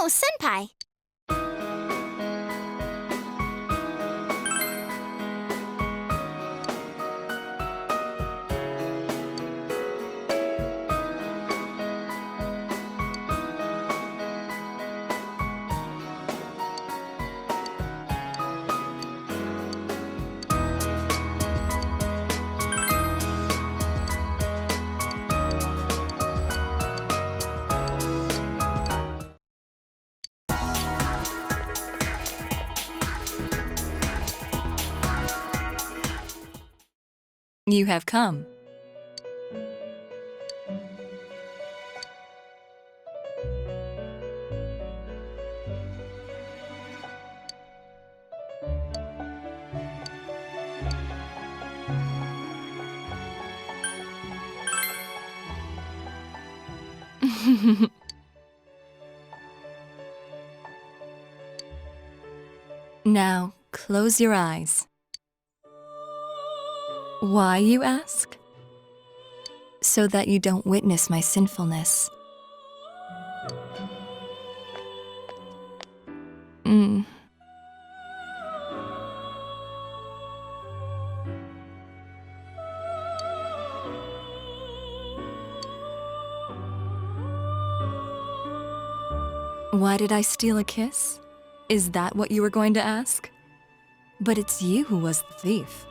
Oh, Senpai. You have come. Now, close your eyes. Why, you ask? So that you don't witness my sinfulness. Mm. Why did I steal a kiss? Is that what you were going to ask? But it's you who was the thief.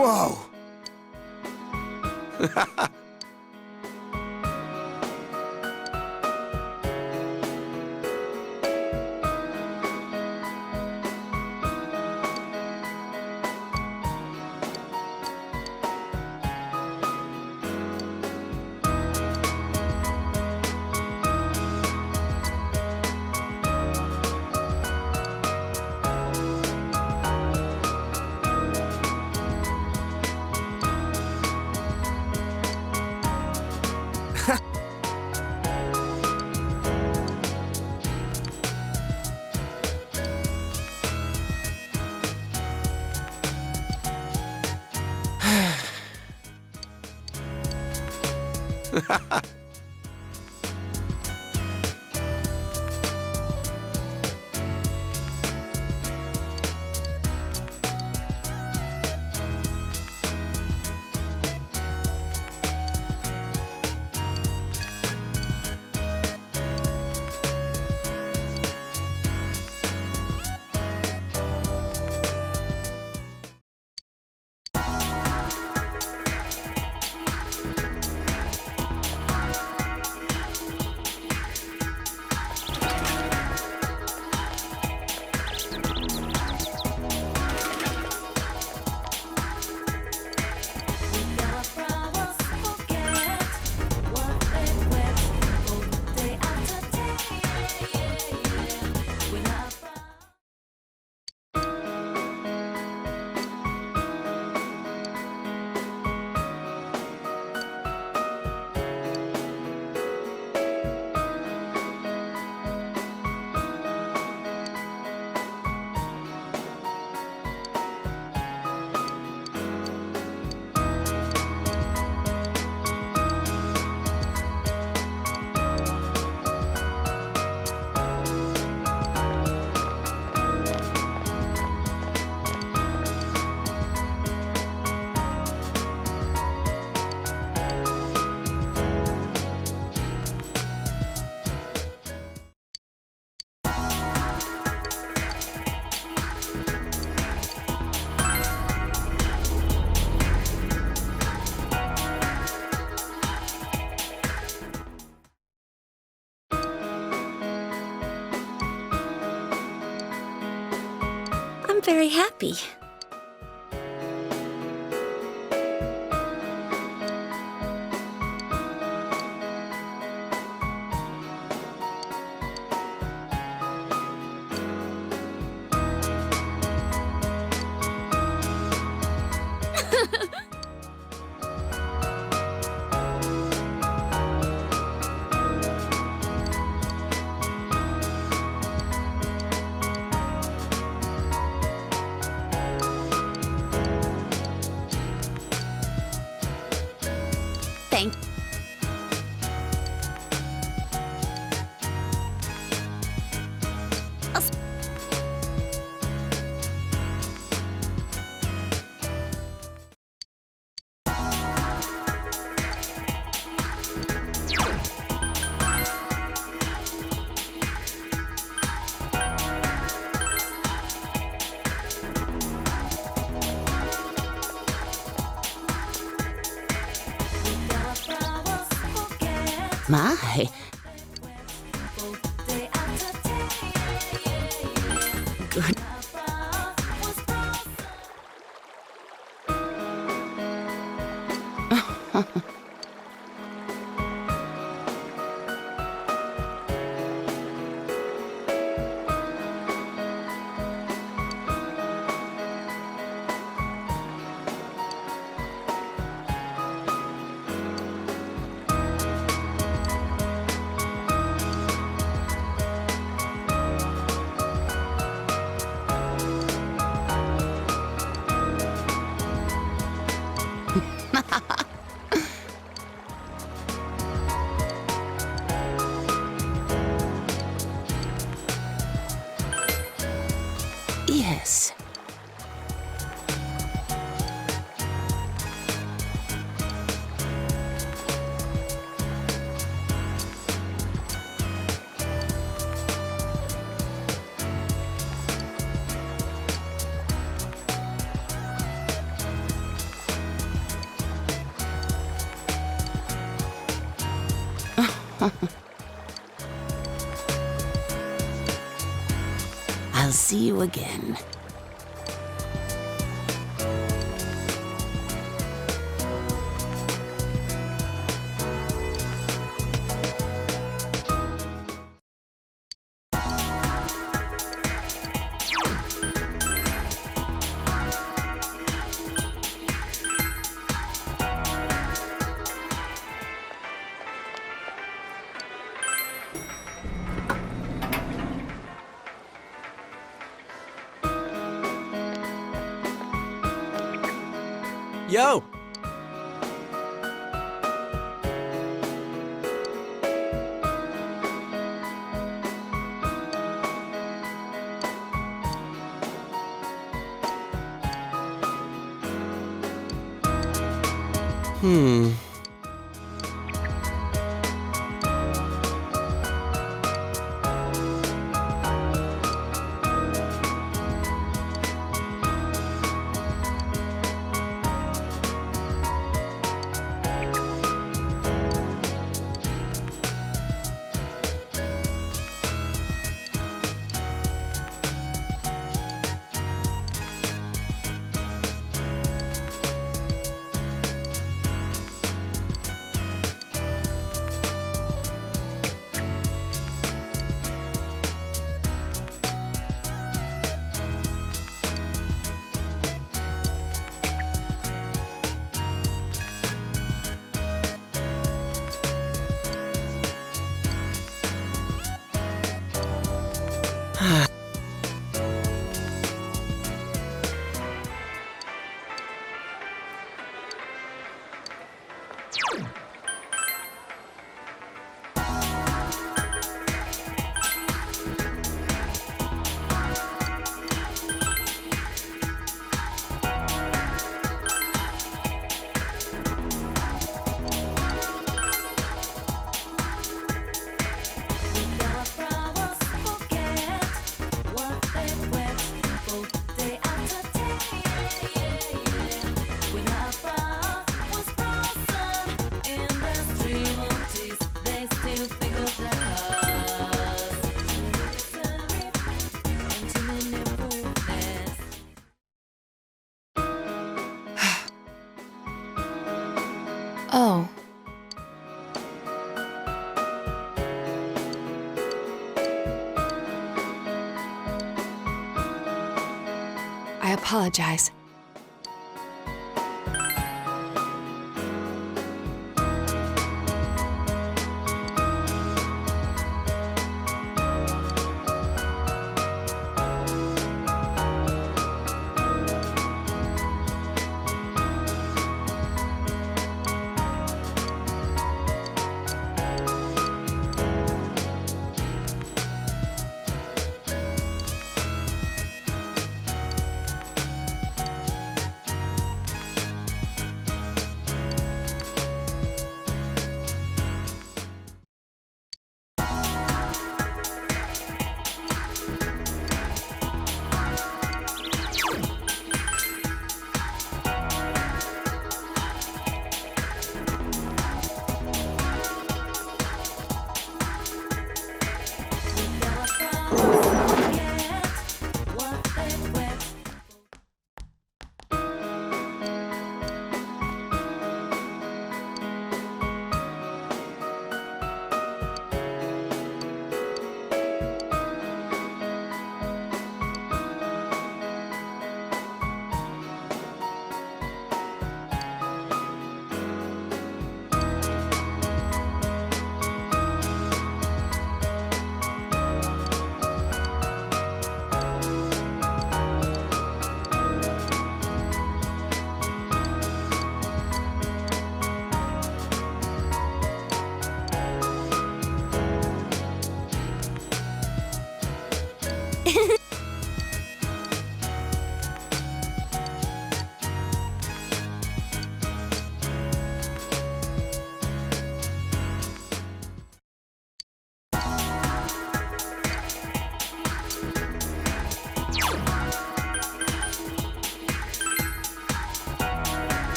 Whoa! I'm very happy. Thank My. Good. I'll see you again. Yo! Hmm. Oh. I apologize.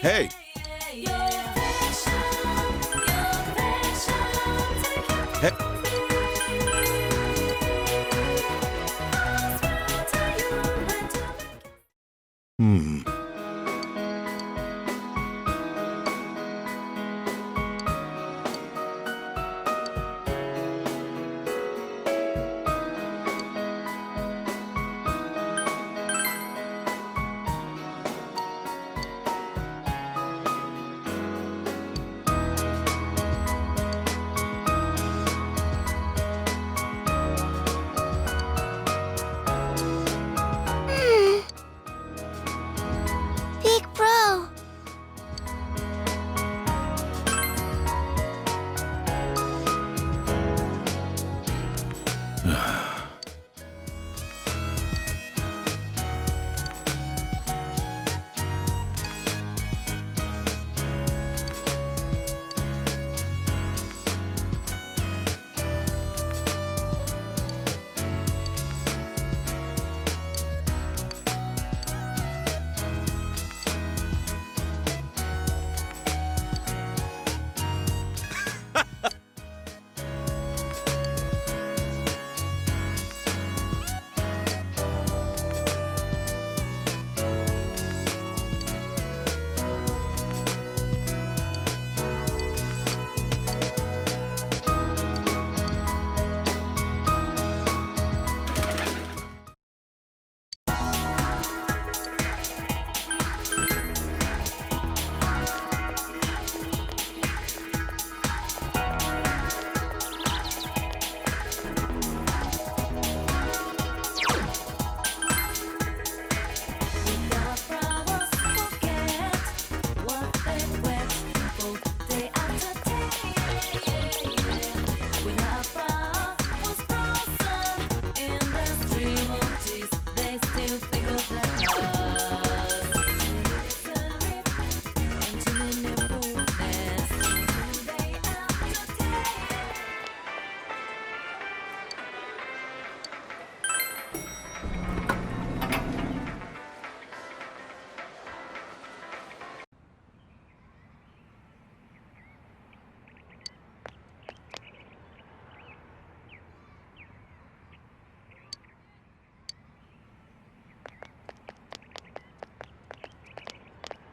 Hey! Hey! Big bro.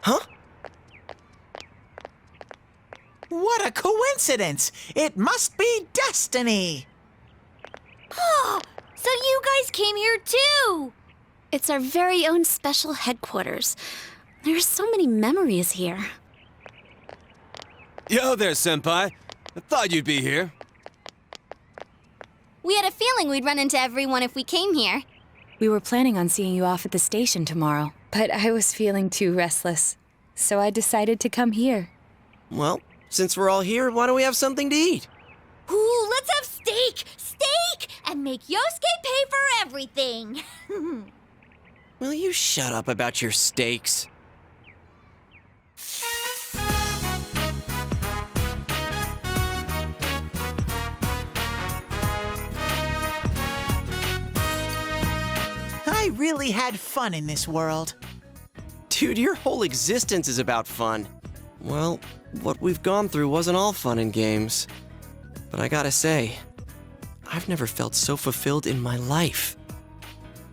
Huh? What a coincidence! It must be destiny! Oh, so you guys came here too! It's our very own special headquarters. There are so many memories here. Yo there, Senpai. I thought you'd be here. We had a feeling we'd run into everyone if we came here. We were planning on seeing you off at the station tomorrow, but I was feeling too restless, so I decided to come here. Well, since we're all here, why don't we have something to eat? Ooh, let's have steak! Steak! And make Yosuke pay for everything! Will you shut up about your steaks? I really had fun in this world. Dude, your whole existence is about fun. Well, what we've gone through wasn't all fun and games. But I gotta say, I've never felt so fulfilled in my life.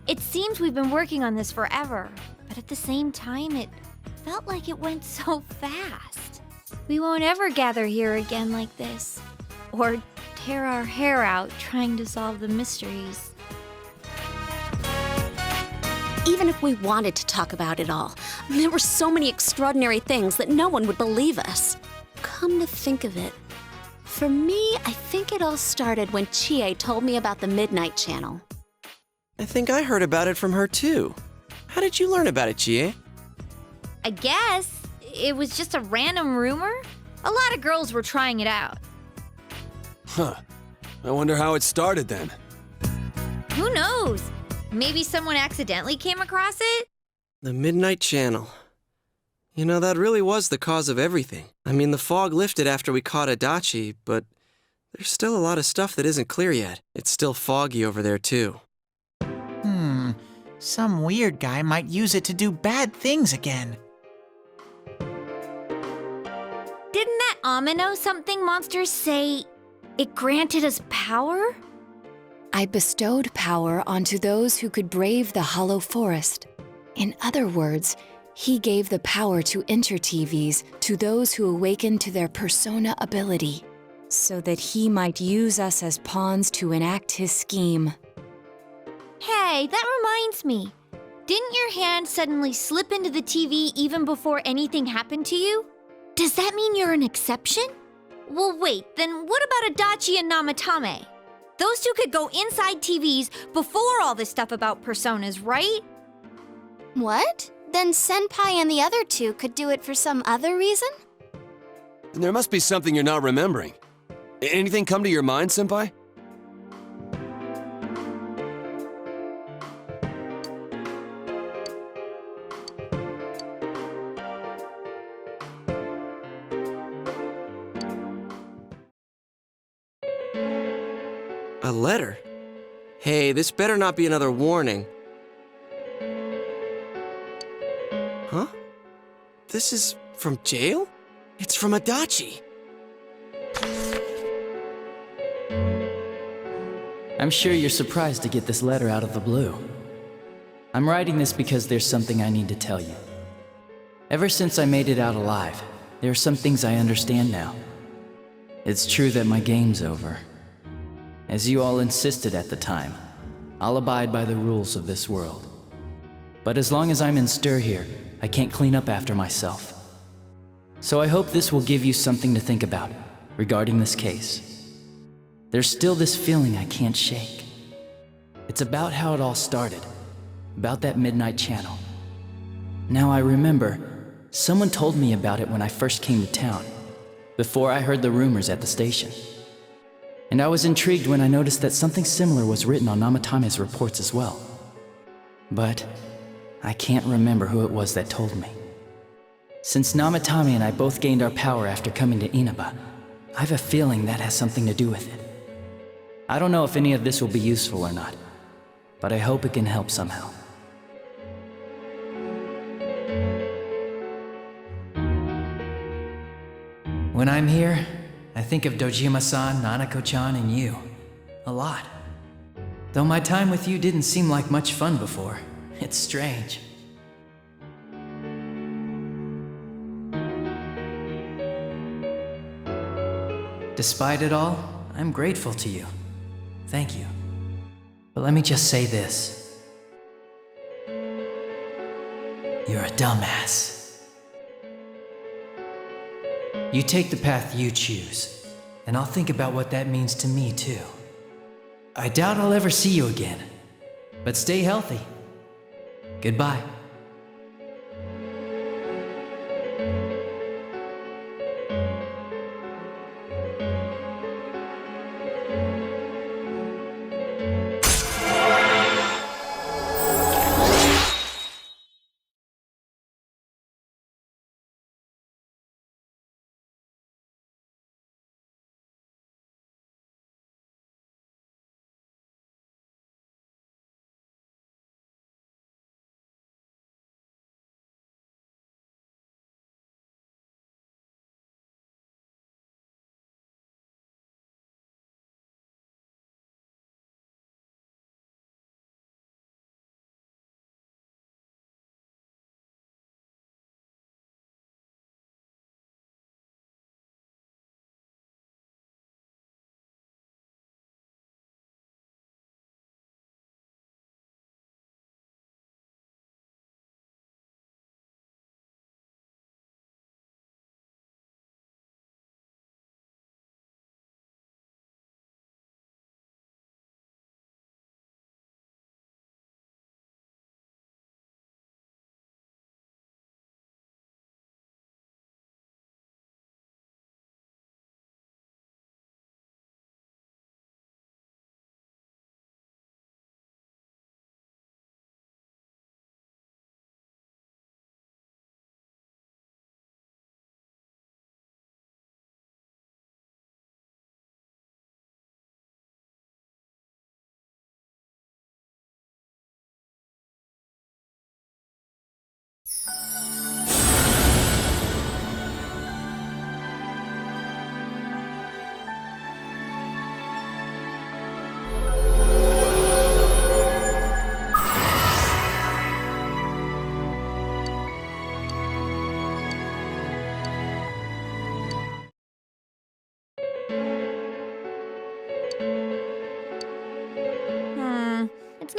It seems we've been working on this forever, but at the same time, it felt like it went so fast. We won't ever gather here again like this, or tear our hair out trying to solve the mysteries. Even if we wanted to talk about it all, there were so many extraordinary things that no one would believe us. Come to think of it, for me, I think it all started when Chie told me about the Midnight Channel. I think I heard about it from her too. How did you learn about it, Chie? I guess it was just a random rumor. A lot of girls were trying it out. Huh. I wonder how it started then. Who knows? Maybe someone accidentally came across it? The Midnight Channel. You know, that really was the cause of everything. I mean, the fog lifted after we caught Adachi, but there's still a lot of stuff that isn't clear yet. It's still foggy over there, too. Some weird guy might use it to do bad things again. Amino something monsters say it granted us power? I bestowed power onto those who could brave the hollow forest. In other words, he gave the power to inter-TVs to those who awakened to their persona ability, so that he might use us as pawns to enact his scheme. Hey, that reminds me. Didn't your hand suddenly slip into the TV even before anything happened to you? Does that mean you're an exception? Well, wait, then what about Adachi and Namatame? Those two could go inside TVs before all this stuff about personas, right? What? Then Senpai and the other two could do it for some other reason? There must be something you're not remembering. Anything come to your mind, Senpai? A letter? Hey, this better not be another warning. Huh? This is from jail? It's from Adachi. I'm sure you're surprised to get this letter out of the blue. I'm writing this because there's something I need to tell you. Ever since I made it out alive, there are some things I understand now. It's true that my game's over. As you all insisted at the time, I'll abide by the rules of this world. But as long as I'm in stir here, I can't clean up after myself. So I hope this will give you something to think about regarding this case. There's still this feeling I can't shake. It's about how it all started, about that midnight channel. Now I remember, someone told me about it when I first came to town, before I heard the rumors at the station. And I was intrigued when I noticed that something similar was written on Namatame's reports as well. But I can't remember who it was that told me. Since Namatame and I both gained our power after coming to Inaba, I have a feeling that has something to do with it. I don't know if any of this will be useful or not, but I hope it can help somehow. When I'm here, I think of Dojima-san, Nanako-chan, and you. A lot. Though my time with you didn't seem like much fun before. It's strange. Despite it all, I'm grateful to you. Thank you. But let me just say this. You're a dumbass. You take the path you choose, and I'll think about what that means to me too. I doubt I'll ever see you again, but stay healthy. Goodbye.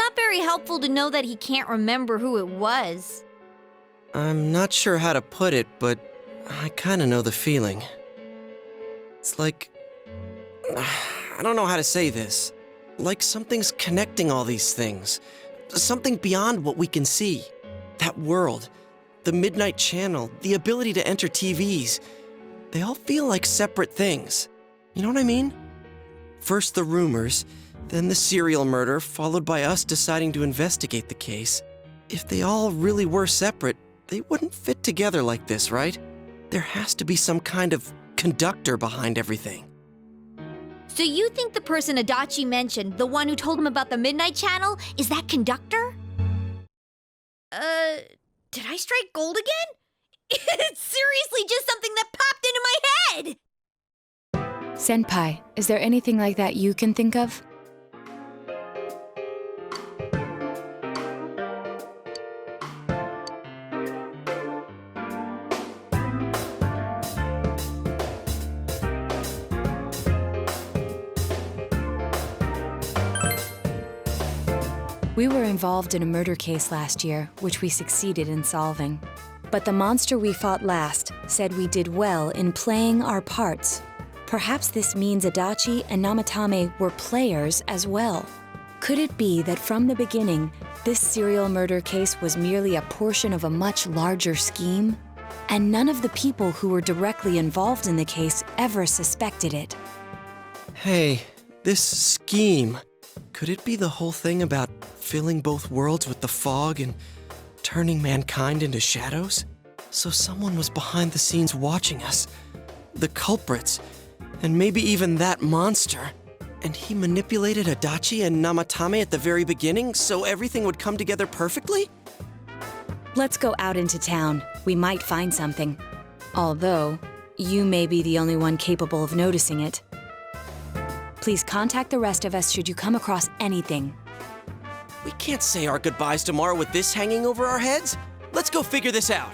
not very helpful to know that he can't remember who it was. I'm not sure how to put it, but I kinda know the feeling. It's like... I don't know how to say this. Like something's connecting all these things. Something beyond what we can see. That world, the Midnight Channel, the ability to enter TVs. They all feel like separate things. You know what I mean? First the rumors, then the serial murder, followed by us deciding to investigate the case. If they all really were separate, they wouldn't fit together like this, right? There has to be some kind of conductor behind everything. So you think the person Adachi mentioned, the one who told him about the Midnight Channel, is that conductor? Did I strike gold again? It's seriously just something that popped into my head! Senpai, is there anything like that you can think of? We were involved in a murder case last year, which we succeeded in solving. But the monster we fought last said we did well in playing our parts. Perhaps this means Adachi and Namatame were players as well. Could it be that from the beginning, this serial murder case was merely a portion of a much larger scheme? And none of the people who were directly involved in the case ever suspected it. Hey, this scheme. Could it be the whole thing about filling both worlds with the fog and turning mankind into shadows? So someone was behind the scenes watching us. The culprits. And maybe even that monster. And he manipulated Adachi and Namatame at the very beginning so everything would come together perfectly? Let's go out into town. We might find something. Although, you may be the only one capable of noticing it. Please contact the rest of us should you come across anything. We can't say our goodbyes tomorrow with this hanging over our heads. Let's go figure this out.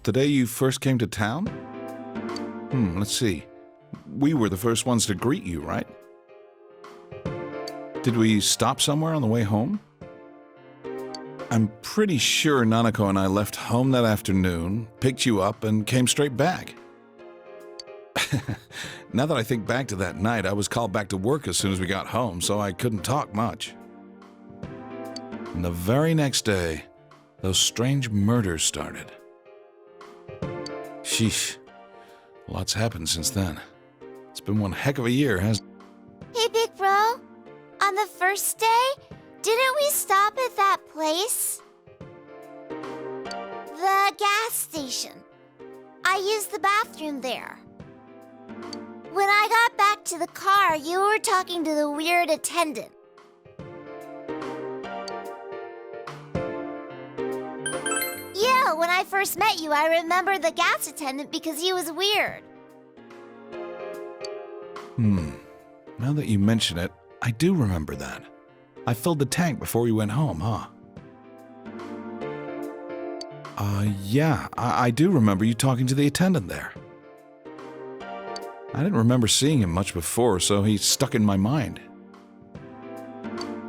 The day you first came to town? Let's see. We were the first ones to greet you, right? Did we stop somewhere on the way home? I'm pretty sure Nanako and I left home that afternoon, picked you up, and came straight back. Now that I think back to that night, I was called back to work as soon as we got home, so I couldn't talk much. And the very next day, those strange murders started. Sheesh. Lots happened since then. It's been one heck of a year, hasn't it? Hey, big bro. On the first day, didn't we stop at that place? The gas station. I used the bathroom there. When I got back to the car, you were talking to the weird attendant. Yeah, when I first met you, I remember the gas attendant because he was weird. Now that you mention it, I do remember that. I filled the tank before we went home, huh? Yeah, I do remember you talking to the attendant there. I didn't remember seeing him much before, so he stuck in my mind.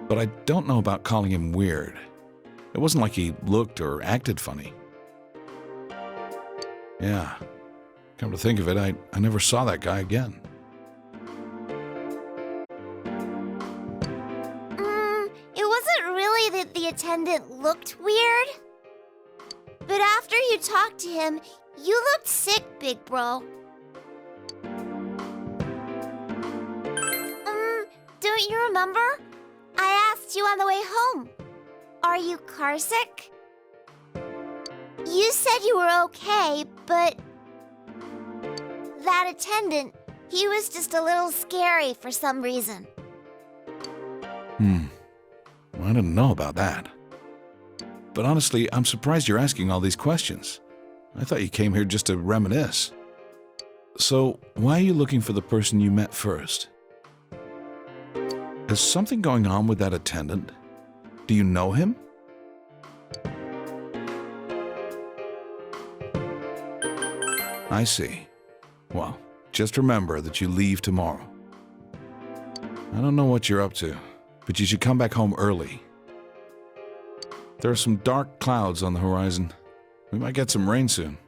But I don't know about calling him weird. It wasn't like he looked or acted funny. Yeah, come to think of it, I never saw that guy again. It wasn't really that the attendant looked weird. But after you talked to him, you looked sick, big bro. Don't you remember? I asked you on the way home. Are you carsick? You said you were okay, but that attendant, he was just a little scary for some reason. Well, I didn't know about that. But honestly, I'm surprised you're asking all these questions. I thought you came here just to reminisce. So, why are you looking for the person you met first? Is something going on with that attendant? Do you know him? I see. Well, just remember that you leave tomorrow. I don't know what you're up to, but you should come back home early. There are some dark clouds on the horizon. We might get some rain soon.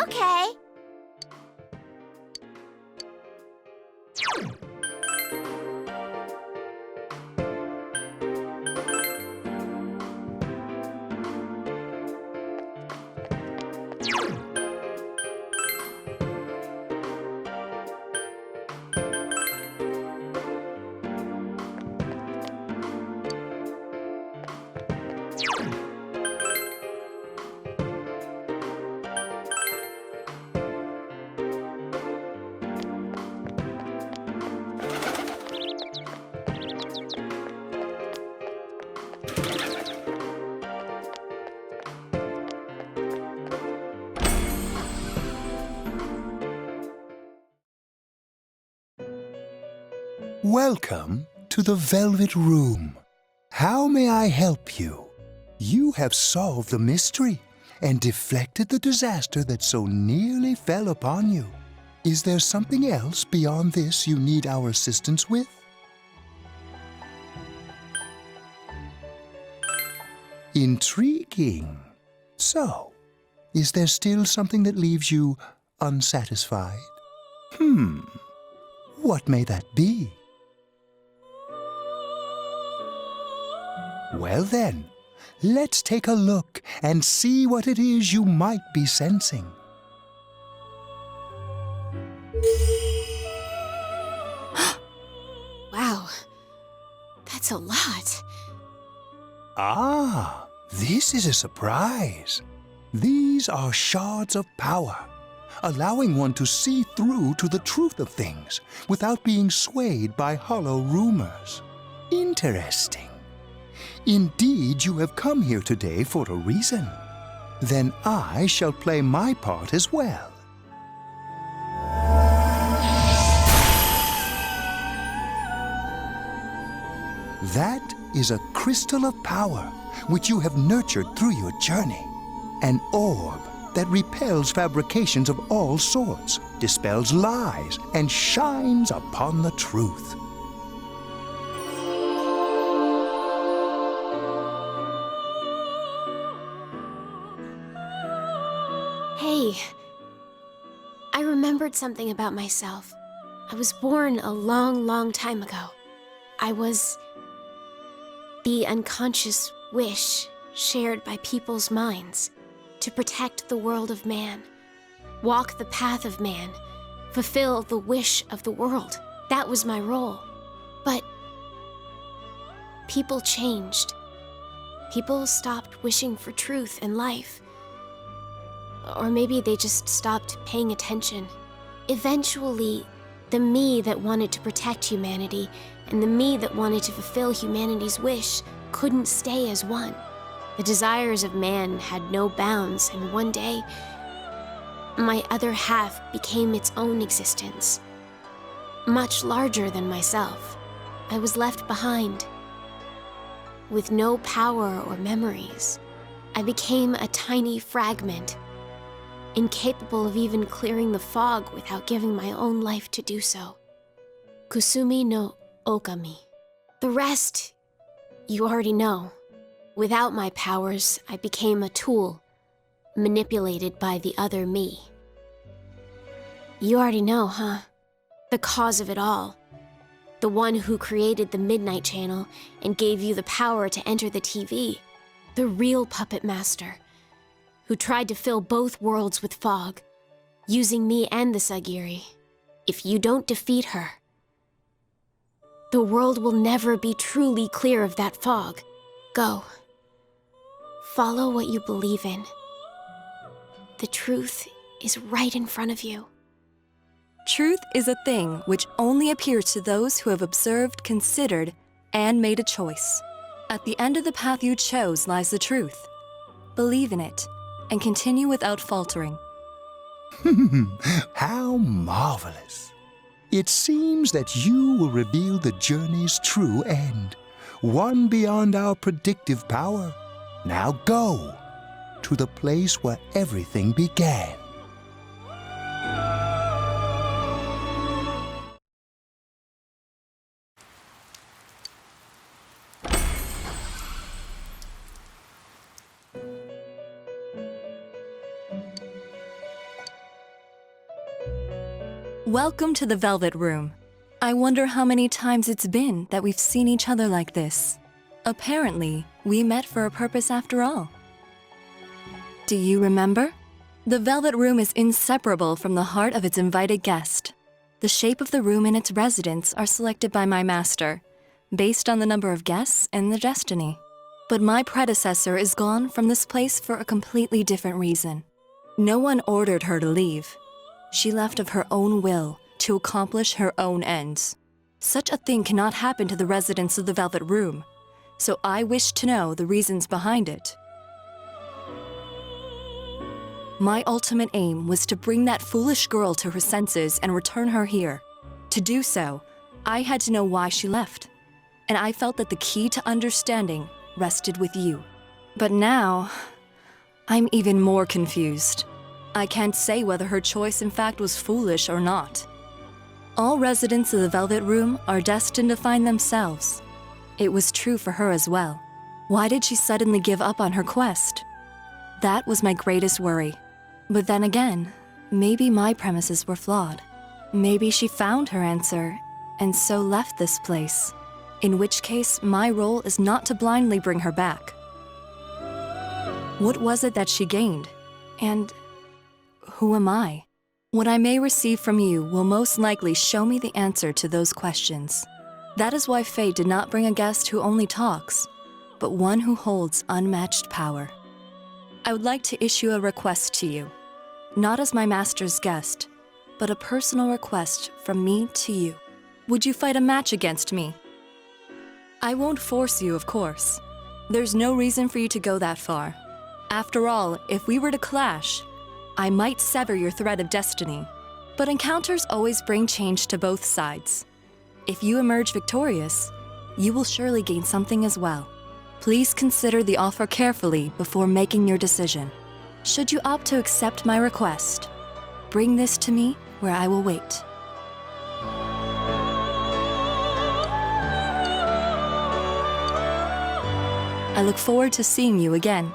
Okay. Welcome to the Velvet Room. How may I help you? You have solved the mystery and deflected the disaster that so nearly fell upon you. Is there something else beyond this you need our assistance with? Intriguing. So, is there still something that leaves you unsatisfied? What may that be? Well then, let's take a look and see what it is you might be sensing. Wow, that's a lot. Ah, this is a surprise. These are shards of power, allowing one to see through to the truth of things without being swayed by hollow rumors. Interesting. Indeed, you have come here today for a reason. Then I shall play my part as well. That is a crystal of power which you have nurtured through your journey. An orb that repels fabrications of all sorts, dispels lies, and shines upon the truth. Hey, I remembered something about myself. I was born a long, long time ago. I was the unconscious wish shared by people's minds to protect the world of man, walk the path of man, fulfill the wish of the world. That was my role. But people changed. People stopped wishing for truth and life. Or maybe they just stopped paying attention. Eventually, the me that wanted to protect humanity and the me that wanted to fulfill humanity's wish couldn't stay as one. The desires of man had no bounds, and one day, my other half became its own existence, much larger than myself. I was left behind, with no power or memories. I became a tiny fragment, incapable of even clearing the fog without giving my own life to do so. Kusumi no Okami. The rest, you already know. Without my powers, I became a tool, manipulated by the other me. You already know, huh? The cause of it all. The one who created the Midnight Channel and gave you the power to enter the TV. The real puppet master, who tried to fill both worlds with fog, using me and the Sagiri. If you don't defeat her, the world will never be truly clear of that fog. Go. Follow what you believe in. the truth is right in front of you. Truth is a thing which only appears to those who have observed, considered, and made a choice. At the end of the path you chose lies the truth. Believe in it, and continue without faltering. How marvelous. It seems that you will reveal the journey's true end, one beyond our predictive power. Now go to the place where everything began. Welcome to the Velvet Room. I wonder how many times it's been that we've seen each other like this. Apparently, we met for a purpose after all. Do you remember? The Velvet Room is inseparable from the heart of its invited guest. The shape of the room and its residents are selected by my master, based on the number of guests and the destiny. But my predecessor is gone from this place for a completely different reason. No one ordered her to leave. She left of her own will to accomplish her own ends. Such a thing cannot happen to the residents of the Velvet Room, so I wish to know the reasons behind it. My ultimate aim was to bring that foolish girl to her senses and return her here. To do so, I had to know why she left, and I felt that the key to understanding rested with you. But now, I'm even more confused. I can't say whether her choice in fact was foolish or not. All residents of the Velvet Room are destined to find themselves. It was true for her as well. Why did she suddenly give up on her quest? That was my greatest worry. But then again, maybe my premises were flawed. Maybe she found her answer and so left this place. In which case, my role is not to blindly bring her back. What was it that she gained? And who am I? What I may receive from you will most likely show me the answer to those questions. That is why fate did not bring a guest who only talks, but one who holds unmatched power. I would like to issue a request to you, not as my master's guest, but a personal request from me to you. Would you fight a match against me? I won't force you, of course. There's no reason for you to go that far. After all, if we were to clash, I might sever your thread of destiny, but encounters always bring change to both sides. If you emerge victorious, you will surely gain something as well. Please consider the offer carefully before making your decision. Should you opt to accept my request, bring this to me where I will wait. I look forward to seeing you again.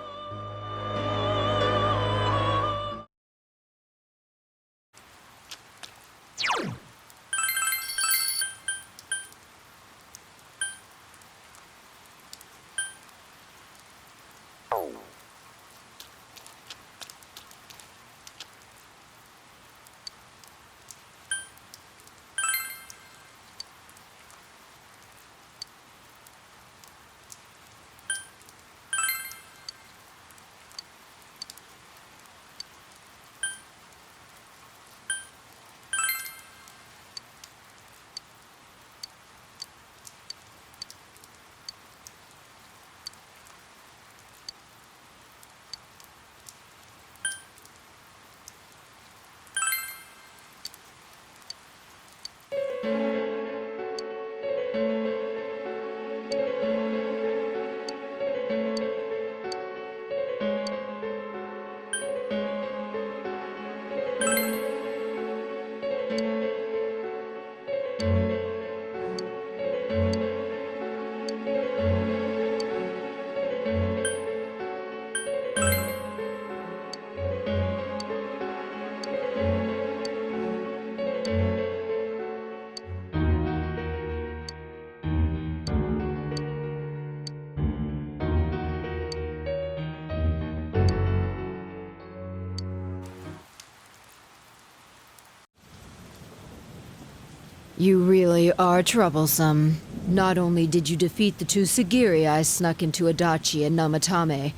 You really are troublesome. Not only did you defeat the two Sagiri I snuck into Adachi and Namatame,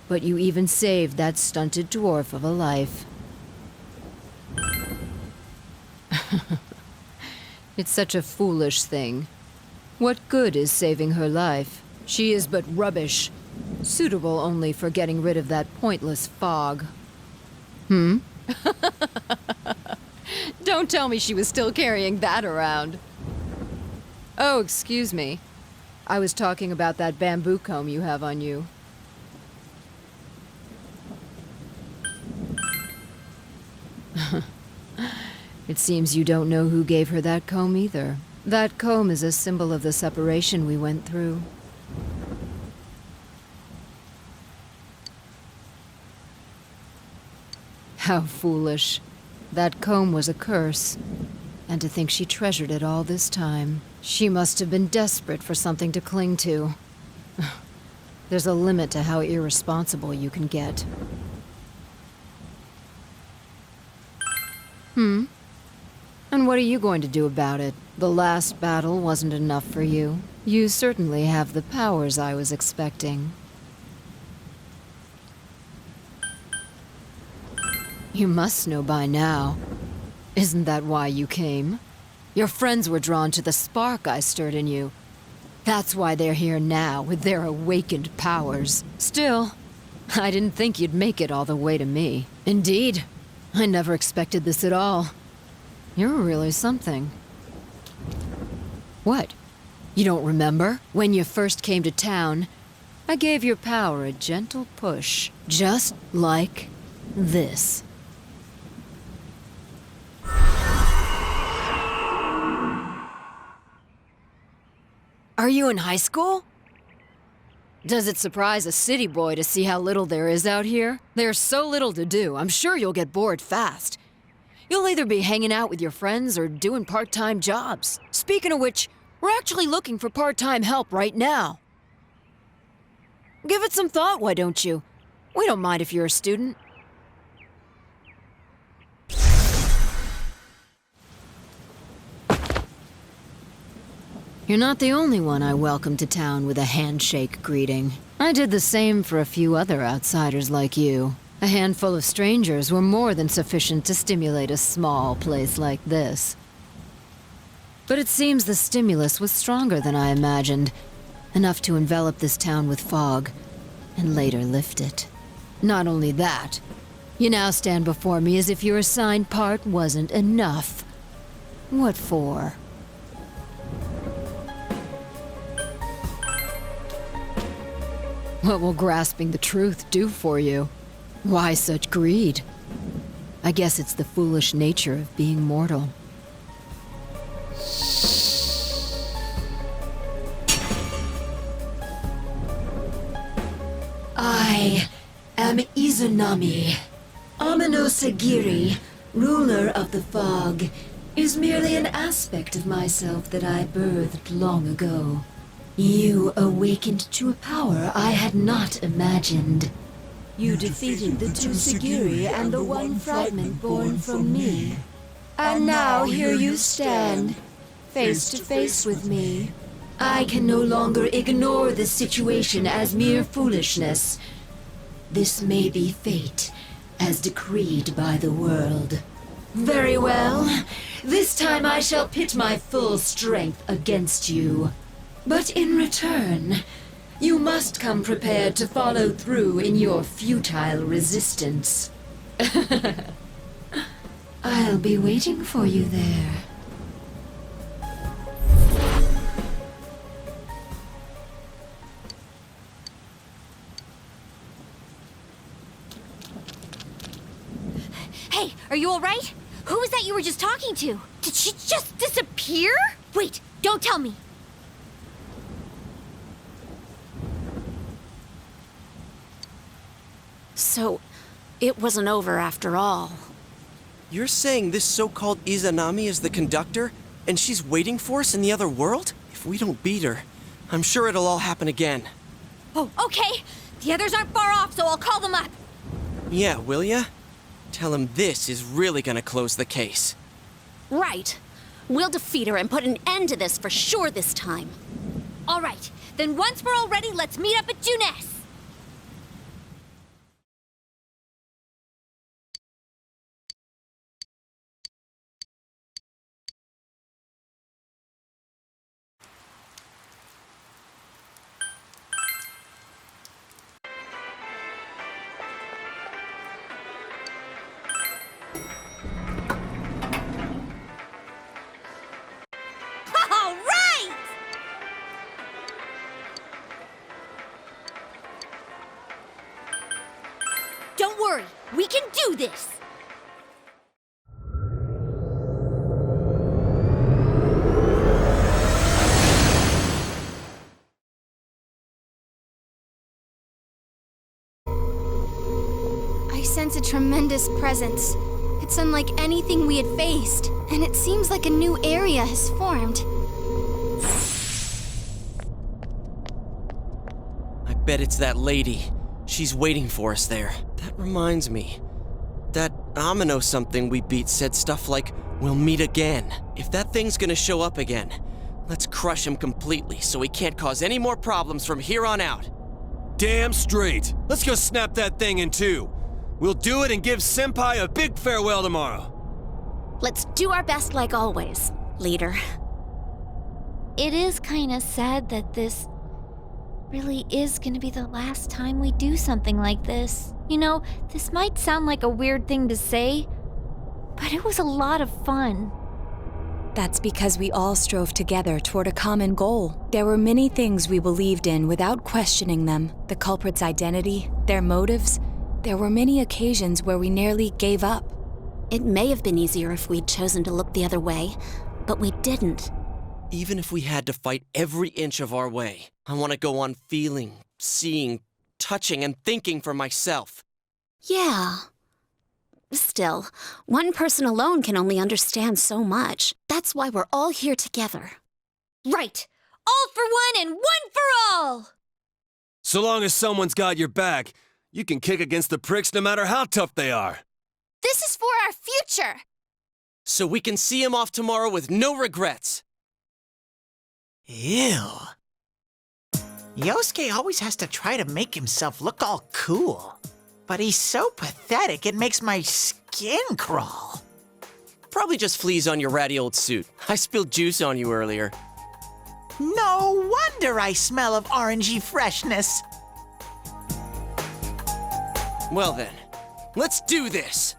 But you even saved that stunted dwarf of a life. It's such a foolish thing. What good is saving her life? She is but rubbish, suitable only for getting rid of that pointless fog. Hmm? Don't tell me she was still carrying that around. Oh, excuse me. I was talking about that bamboo comb you have on you. It seems you don't know who gave her that comb either. That comb is a symbol of the separation we went through. How foolish. That comb was a curse. And to think she treasured it all this time. She must have been desperate for something to cling to. There's a limit to how irresponsible you can get. Hmm? And what are you going to do about it? The last battle wasn't enough for you. You certainly have the powers I was expecting. You must know by now. Isn't that why you came? Your friends were drawn to the spark I stirred in you. That's why they're here now, with their awakened powers. Still, I didn't think you'd make it all the way to me. Indeed, I never expected this at all. You're really something. What? You don't remember? When you first came to town, I gave your power a gentle push. Just like this. Are you in high school? Does it surprise a city boy to see how little there is out here? There's so little to do, I'm sure you'll get bored fast. You'll either be hanging out with your friends or doing part-time jobs. Speaking of which, we're actually looking for part-time help right now. Give it some thought, why don't you? We don't mind if you're a student. You're not the only one I welcomed to town with a handshake greeting. I did the same for a few other outsiders like you. A handful of strangers were more than sufficient to stimulate a small place like this. But it seems the stimulus was stronger than I imagined, enough to envelop this town with fog, and later lift it. Not only that, you now stand before me as if your assigned part wasn't enough. What for? What will grasping the truth do for you? Why such greed? I guess it's the foolish nature of being mortal. I am Izunami. Amino Sagiri, ruler of the fog, is merely an aspect of myself that I birthed long ago. You awakened to a power I had not imagined. You defeated the two Sagiri and the one fragment born from me. And now here you stand, face to face with me. I can no longer ignore this situation as mere foolishness. This may be fate, as decreed by the world. Very well. This time I shall pit my full strength against you. But in return, you must come prepared to follow through in your futile resistance. I'll be waiting for you there. Hey, are you all right? Who was that you were just talking to? Did she just disappear? Wait, don't tell me. So, it wasn't over after all. You're saying this so-called Izanami is the conductor, and she's waiting for us in the other world? If we don't beat her, I'm sure it'll all happen again. Oh, okay. The others aren't far off, so I'll call them up. Yeah, will ya? Tell him this is really gonna close the case. Right. We'll defeat her and put an end to this for sure this time. All right, then once we're all ready, let's meet up at Juness. 「this! I sense a tremendous presence. It's unlike anything we had faced, and it seems like a new area has formed. I bet it's that lady. She's waiting for us there. That reminds me. That Amino something we beat said stuff like, "We'll meet again." If that thing's gonna show up again, let's crush him completely so he can't cause any more problems from here on out. Damn straight. Let's go snap that thing in two. We'll do it and give Senpai a big farewell tomorrow. Let's do our best like always, leader. It is kinda sad that this really is gonna be the last time we do something like this. You know, this might sound like a weird thing to say, but it was a lot of fun. That's because we all strove together toward a common goal. There were many things we believed in without questioning them. The culprit's identity, their motives. There were many occasions where we nearly gave up. It may have been easier if we'd chosen to look the other way, but we didn't. Even if we had to fight every inch of our way, I want to go on feeling, seeing, touching, and thinking for myself. Yeah. Still, one person alone can only understand so much. That's why we're all here together. Right! All for one and one for all! So long as someone's got your back, you can kick against the pricks no matter how tough they are. This is for our future! So we can see him off tomorrow with no regrets. Ew. Yosuke always has to try to make himself look all cool. But he's so pathetic, it makes my skin crawl. Probably just fleas on your ratty old suit. I spilled juice on you earlier. No wonder I smell of orangey freshness. Well then, let's do this!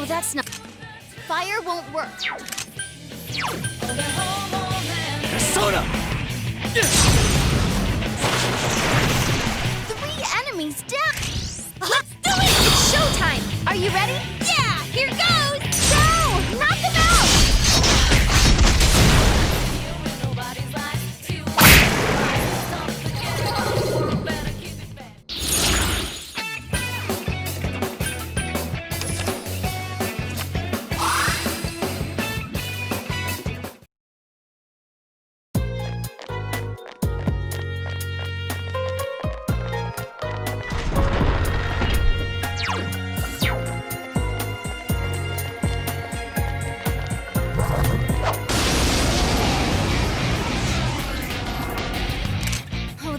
That's not... Fire won't work. Persona! 3 enemies down! Let's do it! It's showtime! Are you ready? Yeah! Here goes! Go! Knock them out!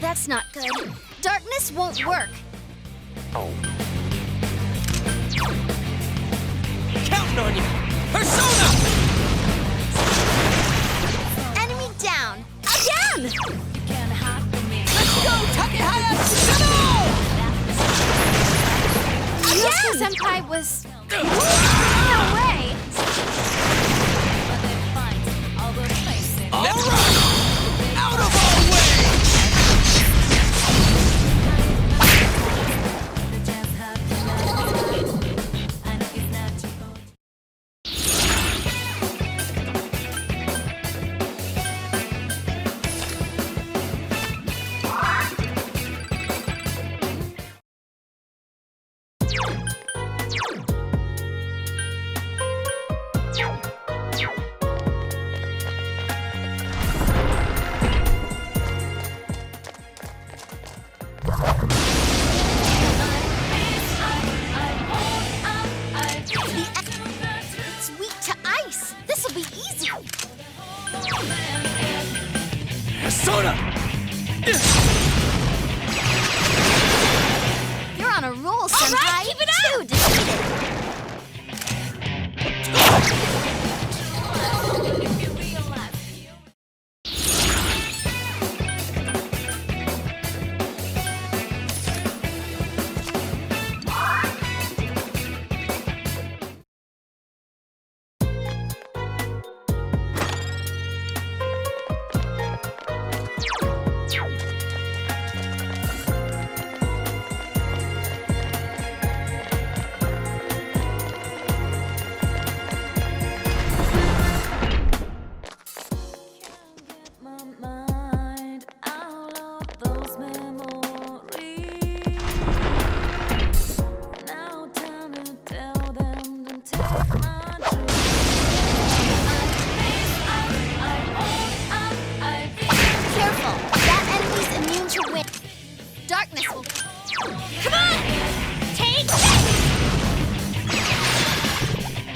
That's not good. Darkness won't work. Counting on you! Persona! Enemy down. Again! Let's go, Takehaya! Yosuke Senpai was... No way! All right! Out of our way! will be easy. Soda! You're on a roll, Senpai. All right, keep it up. 2 defeated.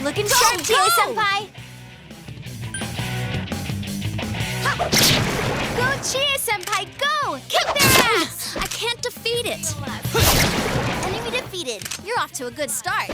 Looking sharp, Chie-senpai! Go, Chie-senpai, go! Kick their ass! I can't defeat it. Enemy defeated. You're off to a good start.